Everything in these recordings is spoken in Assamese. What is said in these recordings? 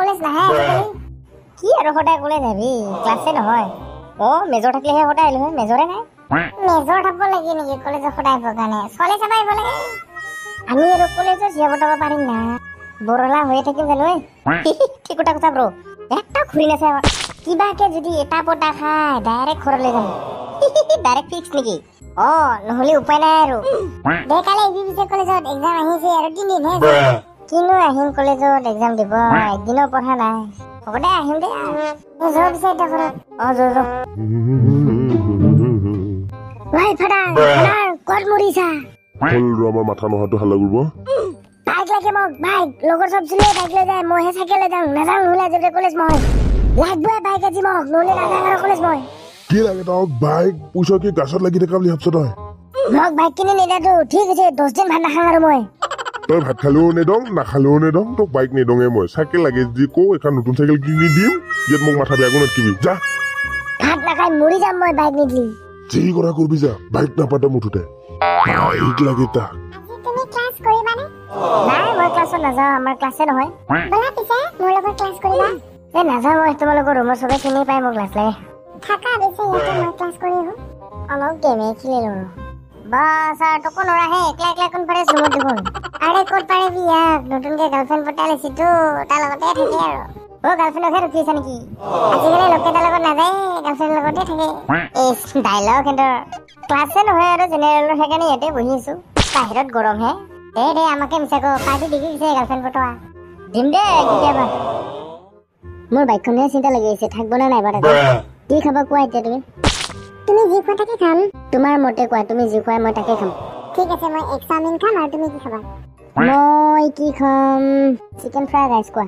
কলেজ নাহে কি আৰু সদায় কলেজ যাবি ক্লাছে নহয় মেজৰ থাকিলেহে সদায় আহিলো হয় মেজৰে নাই মেজৰ থাকব লাগে নেকি কলেজত সদায় আহিব কাৰণে চলে চাব আহিব লাগে আমি আৰু কলেজত জীয়া বটাব পাৰিম না বৰলা হৈ থাকিম জানো ঠিক কথা ব্ৰ একটা ঘূৰি নাছে কিবাকে যদি এটা পটা খাই ডাইৰেক্ট ঘৰলৈ যাম ডাইৰেক্ট ফিক্স নেকি নহ'লে উপায় নাই আৰু দে কালি আহিবি পিছে কলেজত এক্সাম আহিছে আৰু 3 দিনহে কিনো আহিম কলেজত এক্সাম দিব একদিনো পঢ়া নাই হ'ব দে আহিম দে যোৱা পিছে এটা ঘৰত যোৱা ভাই ফাটাৰ ক'ত মৰিছা হ'ল আমাৰ মাথা নহাটো হাল্লা কৰিব বাইক লাগে মোক বাইক লগৰ চব চুলে বাইক লৈ যায় মইহে চাইকেল লৈ যাওঁ নাযাওঁ নহ'লে আজি কলেজ মই লাগবই বাইক আজি মোক নহ'লে নাযাওঁ আৰু কলেজ মই কি লাগে তক বাইক পইচা কি গাছত লাগি থকা বুলি ভাবছ তই মোক বাইক কিনি নিদাতো ঠিক আছে 10 দিন ভাত নাখাওঁ আৰু মই তই ভাত খালেও নেদং নাখালেও নেদং তোক বাইক নেদঙে মই চাইকেল লাগে যদি কো এখন নতুন চাইকেল কিনি দিম ইয়াত মোক মাথা বেয়া কোনত কিবি যা ভাত নাখাই মৰি যাম মই বাইক নিদিলি যি কৰা কৰবি যা বাইক নাপাতে মুঠতে বাইক লাগে তাক তুমি ক্লাছ কৰিবানে নাই মই ক্লাছত নাযাওঁ আমাৰ ক্লাছে নহয় বলা পিছে মোৰ লগত ক্লাছ কৰিবা নাযাওঁ মই তোমালোকৰ ৰুমৰ চবে চিনি পাই মোক ক্লাছ লাগে থাকা পিছে ইয়াতে মই ক্লাছ কৰি আহোঁ অলপ গেমে খেলিলোঁ বাছ আৰু তোকো নৰাহে একলা কনফাৰেঞ্চ ৰুমত দেখোন আৰে ক'ত পাৰিবি ইয়াক নতুনকে গাৰ্লফ্ৰেণ্ড পটাই লৈছিতো তাৰ লগতে থাকে আৰু গাৰ্লফ্ৰেণ্ডকহে ৰখিছা নেকি আজিকালি লোকেটাৰ লগত নাযায় গাৰ্লফ্ৰেণ্ডৰ লগতে থাকে ডাইলগ সিহঁতৰ ক্লাছে নহয় আৰু জেনেৰেলৰ সেইকাৰণে ইয়াতে বহি আছো বাহিৰত গৰমহে দে আমাকে মিছা কো পাৰ্টি দিবি পিছে গাৰ্লফ্ৰেণ্ড পটোৱা দিম দে কেতিয়াবা মোৰ বাইকখনহে চিন্তা লাগি আছে থাকিব নে নাই বাৰু কি খাব কোৱা এতিয়া তুমি যি খোৱা তাকে খাম তোমাৰ মতে কোৱা তুমি যি খোৱা মই তাকে খাম ঠিক আছে মই এক চাওমিন খাম আৰু তুমি কি খাবা মই কি খাম চিকেন ফ্ৰাই ৰাইচ কোৱা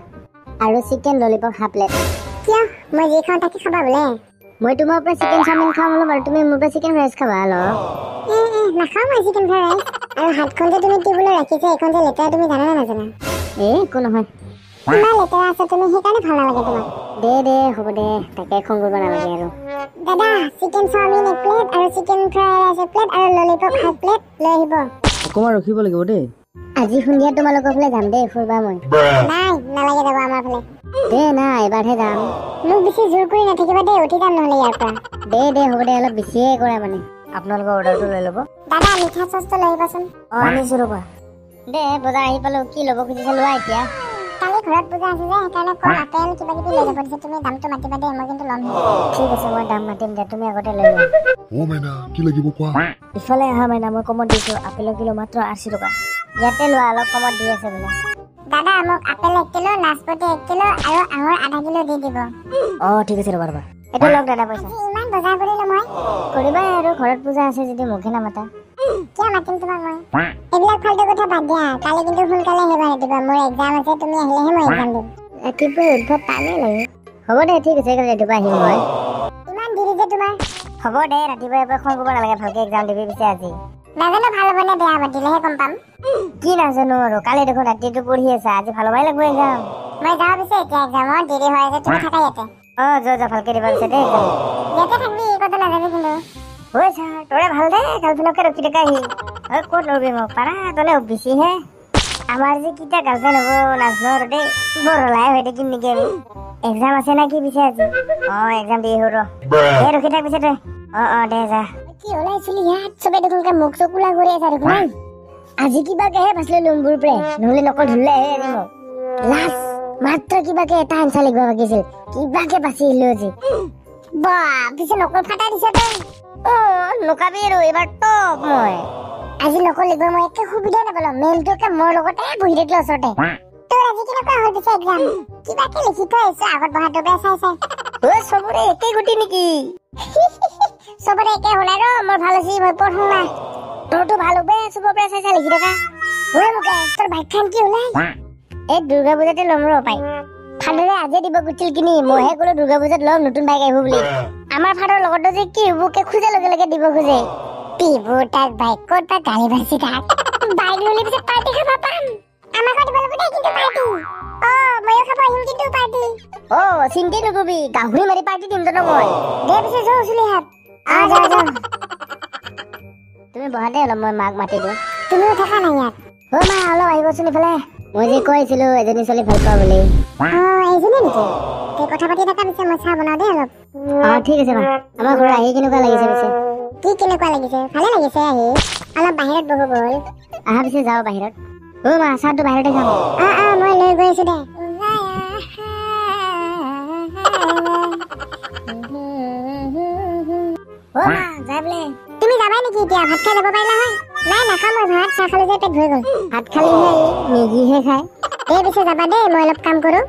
আৰু চিকেন ললিপপ হাফ প্লেট কিয় মই যি খাওঁ তাকে খাবা বোলে মই তোমাৰ পৰা চিকেন চাওমিন খাম অলপ আৰু তুমি মোৰ পৰা চিকেন ৰাইচ খাবা অলপ নাখাওঁ মই চিকেন ফ্ৰাই ৰাইচ আৰু হাতখন যে তুমি টেবুলত ৰাখিছা এইখন যে লেতেৰা তুমি জানা নে নাজানা একো নহয় ইমান লেতেৰা আছে তুমি সেইকাৰণে ভাল নালাগে তোমাক দে হ'ব দে তাকে খং কৰিব নালাগে আৰু দাদা চিকেন চাওমিন এক প্লেট আৰু চিকেন ফ্ৰাই ৰাইচ এক প্লেট আৰু ললিপপ হাফ প্লেট লৈ আহিব অকমান ৰখিব লাগিব দেই আজি সন্ধিয়া তোমালোকৰ ফালে যাম দেই ফুৰবা মই নাই নালাগে যাব আমাৰ ফালে দে না এবাৰহে যাম মোক বেছি জোৰ কৰি নাথাকিবা দেই উঠি যাম নহ'লে ইয়াৰ পৰা দে হ'ব দে অলপ বেছিয়ে কৰা মানে আপোনালোকৰ অৰ্ডাৰটো লৈ ল'ব দাদা মিঠা চচটো লৈ আহিবাচোন আনিছোঁ ৰ'বা দে বজাৰ আহি পালোঁ কি ল'ব খুজিছে লোৱা এতিয়া কালি ঘৰত পূজা আছে যে সেইকাৰণে কল আপেল কিবা কিবি লৈ যাব দিছে তুমি দামটো মাতিবা দেই মই কিন্তু ল'ম ঠিক আছে মই দাম মাতিম দে তুমি আগতে লৈ লোৱা মাইনা কি লাগিব কোৱা ইফালে আহা মাইনা মই কমত দিছোঁ আপেলৰ কিলো মাত্ৰ 80 টকা ইয়াতে লোৱা অলপ কমত দি আছে বোলে দাদা মোক আপেল 1 কিলো নাচপতি 1 কিলো আৰু আঙুৰ আধা কিলো দি দিব ঠিক আছে ৰ'বা এইটো লওক দাদা পইচা ইমান বজাৰ কৰিলো মই কৰিবা আৰু ঘৰত পূজা আছে যদি মুখে নামাতা কিয় মাতিম তোমাক মই এইবিলাক ফাল্টু কথা বাদ দিয়া কালি কিন্তু সোনকালে আহিবা ৰাতিপুৱা মোৰ এক্সাম আছে তুমি আহিলেহে মই এক্সাম দিম ৰাতিপুৱা উদ্ভৱ টানে লাগে হ'ব দে ঠিক আছে ৰাতিপুৱা আহিম মই ইমান দেৰি যে তোমাৰ হ'ব দে ৰাতিপুৱা এবাৰ খং কৰিব নালাগে ভালকে এক্সাম দিবি পিছে আজি নাজানো ভাল হ'ব নে বেয়া পাতিলেহে গম পাম কি নাজানো আৰু কালি দেখোন ৰাতিটো পঢ়ি আছা আজি ভাল হ'বই লাগিব এক্সাম মই যাওঁ পিছে এতিয়া এক্সামত দেৰি হৈ আছে তুমি থাকা ইয়াতে যা ভালকে দিবা পিছে দেই ইয়াতে থাকবি এই কথা নাজানো কিন্তু হয় ছাৰ তোৰে ভাল দে গাৰ্লফ্ৰেণ্ডকে ৰখি থকা আহি ক'ত ৰবি মোক পাৰা তলে বেছিহে আমাৰ যে কিটা গাৰ্লফ্ৰেণ্ড হ'ব নাজানো আৰু দেই বৰলাই হৈ থাকিম নেকি আমি এক্সাম আছে না কি পিছে আজি এক্সাম দি আহোঁ ৰখি থাক পিছে তই দে যা কি ওলাইছিলি ইয়াত চবে দেখোনকে মুখ চকু কোলা কৰি আছে দেখোন আজি কিবাকেহে বাচিলো লম্বুৰ পৰা নহ'লে নকল ধুলেহে আজি মোক লাষ্ট মাত্ৰ কিবাকে এটা আনচাৰ লিখিব বাকিছিল কিবাকে বাচি আহিলো আজি পিছে নকল ফাটাই দিছ তই নকাবি আৰু এইবাৰ টপ মই আজি নকল লিখিব মই একে সুবিধা নাপালো মেমটোকে মোৰ লগতে বহি থাকিলে ওচৰতে তোৰ আজি কেনেকুৱা হ'ল পিছে এক্সাম কিবাকে লিখি থৈ আহিছো আগত বহাটোকে চাই চবৰে একে গুটি নেকি চবৰে একে হ'ল আৰু মোৰ ভাল হৈছে মই পঢ়ো না তোৰতো ভাল হ'ব চবৰ পৰা চাই লিখি থকা মোকে তোৰ বাইকখন কি ওলাই এই দুৰ্গা পূজাতে ল'ম ৰ পাই ফাদাৰে আজি দিব গুছিল কিনি মইহে ক'লো দুৰ্গা পূজাত ল'ম নতুন বাইক আহিব বুলি আমাৰ ফাদাৰ লগতো যে কি বুকে খোজা লগে দিব খোজে পিবু তাক বাইকত বা গালি ভাজি থাক বাইক ল'লে পিছত পাৰ্টি খাব পাম আমাকো দিব লাগিব দেই কিন্তু পাৰ্টি ময়ো খাব আহিম কিন্তু পাৰ্টি চিন্তাই নকৰিবি গাহৰি মাৰি পাৰ্টি দিম তো মই দে পিছে যাওঁ চুলি হাত যা তুমি বহাতে অলপ মই মাক মাতি দিওঁ তুমিও থাকা নাই ইয়াত মা অলপ আহিবচোন ইফালে মই যে কৈছিলো এজনী ছোৱালী ভাল পাওঁ বুলি এইজনী নেকি তে কথা পাতি থাকা পিছে মই চাহ বনাও দেই অলপ ঠিক আছে মা আমাৰ ঘৰত আহি কেনেকুৱা লাগিছে পিছে কি কেনেকুৱা লাগিছে ভালে লাগিছে আহি অলপ বাহিৰত বহো বল আহা পিছে যাওঁ বাহিৰত মা চাহটো বাহিৰতে খাম মই লৈ গৈ আছো দে যাই বোলে তুমি যাবাই নেকি এতিয়া ভাত খাই যাব পাৰিলা হয় নাই নাখাওঁ মই ভাত চাহ খালো যে পেট ভৰি গ'ল ভাত খালিহে মেগীহে খাই পিছে যাবা দেই মই অলপ কাম কৰো